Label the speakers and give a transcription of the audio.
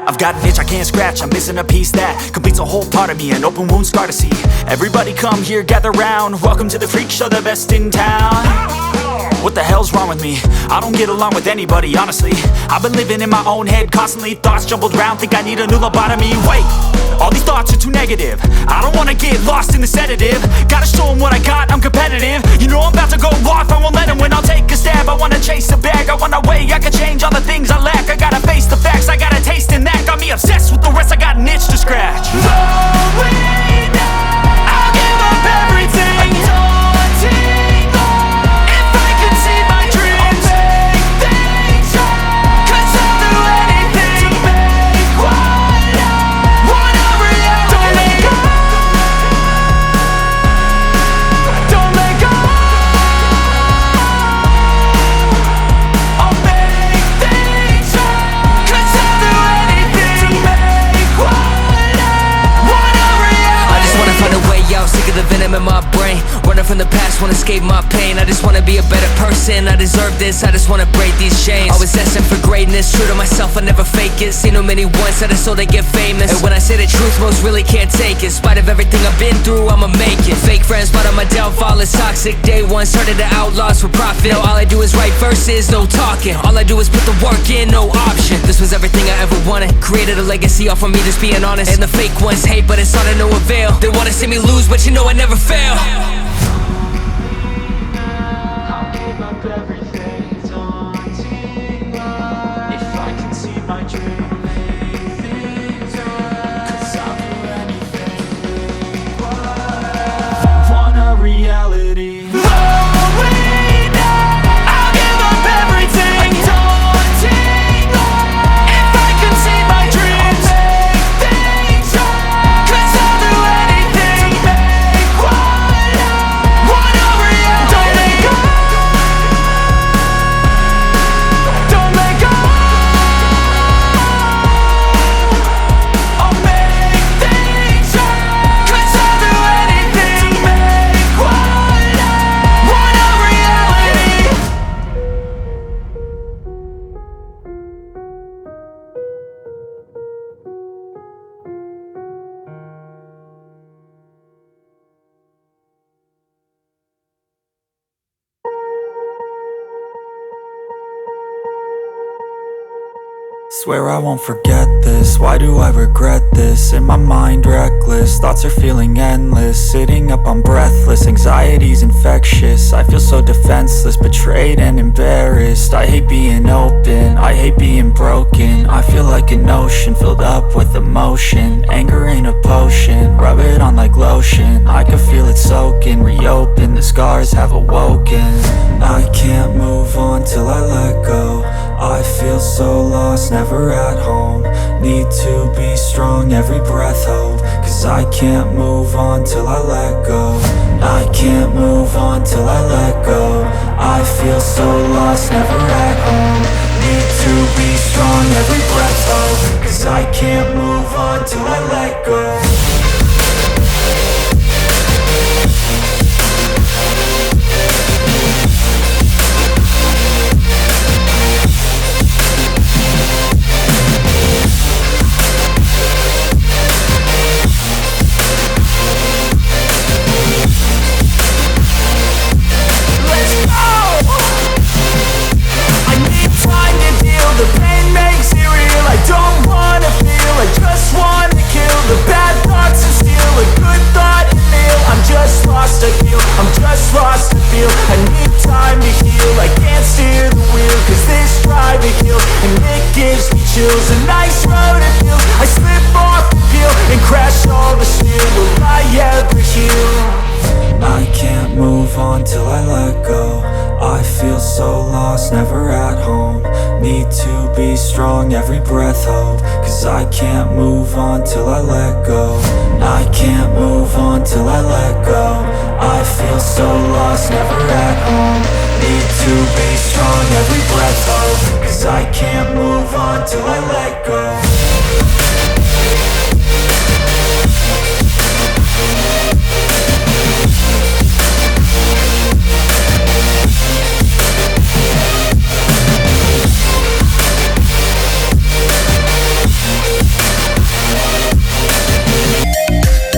Speaker 1: I've got an itch I can't scratch, I'm missing a piece that completes a whole part of me, an open wound scar to see. Everybody come here, gather round, welcome to the freak show, the best in town. What the hell's wrong with me? I don't get along with anybody, honestly. I've been living in my own head constantly, thoughts jumbled round, think I need a new lobotomy. Wait, all these thoughts are too negative. I don't wanna get lost in the sedative. Gotta show them what I got, I'm competitive. You know I'm about to go off, I won't let them win. I'll take a stab, I wanna chase a bag. I wanna weigh, I can change all the things I lack. I gotta face the facts, I got a taste in that. Got me obsessed with the rest, I got an itch to scratch. Slowing down, I'll give up everything. Daunting all, if I could see my dreams, I'll make things right. 'Cause I'll do anything to make what I want a reality. Don't let go, don't let go. I'll make things right. 'Cause I'll do anything to make what I want a reality.
Speaker 2: I just wanna find a way out, sick of the venom in my brain. Running from the past, wanna escape my pain. I just wanna be a better person, I deserve this. I just wanna break these chains. Always asking for greatness, true to myself, I never fake it. Seen too many once, I just so they get famous. And when I say the truth, most really can't take it. In spite of everything I've been through, I'ma make it. Fake friends, but on my downfall is toxic. Day one, started to outlaws for profit. Now all I do is write verses, no talking. All I do is put the work in, no option. This was everything I ever wanted. Created a legacy off of me, just being honest. And the fake ones hate, but it's all to no avail. They wanna see me lose, but you know I never fail.
Speaker 1: I'll give up everything, daunting all, if I can see my dream, make things right. 'Cause I'll do anything, make what I want a reality. Slowing down, I'll give up everything, daunting all, if I can see my dreams, make things right. 'Cause I'll do anything to make what I want a reality. Don't let go, don't let go. I'll make things right. 'Cause I'll do anything to make what I want a reality. Swear I won't forget this, why do I regret this? In my mind reckless, thoughts are feeling endless. Sitting up, I'm breathless, anxiety's infectious. I feel so defenseless, betrayed and embarrassed. I hate being open, I hate being broken. I feel like an ocean filled up with emotion. Anger ain't a potion, rub it on like lotion. I can feel it soaking, reopen, the scars have awoken. I can't move on till I let go. I feel so lost, never at home. Need to be strong, every breath hope. 'Cause I can't move on till I let go. I can't move on till I let go. I feel so lost, never at home. Need to be strong, every breath hope. 'Cause I can't move on till I let go. The pain makes it real, I don't wanna feel, I just wanna kill the bad thoughts and steal a good thought and feel. I'm just lost, I feel, I'm just lost, I feel. I need time to heal, I can't steer the wheel. 'Cause this drive it kills, and it gives me chills. A nice road it feels, I slip off the peel and crash all the steel. Will I ever heal? I can't move on till I let go. I feel so lost, never at home. Need to be strong, every breath hope. 'Cause I can't move on till I let go. I can't move on till I let go. I feel so lost, never at home. Need to be strong, every breath hope. 'Cause I can't move on till I let go.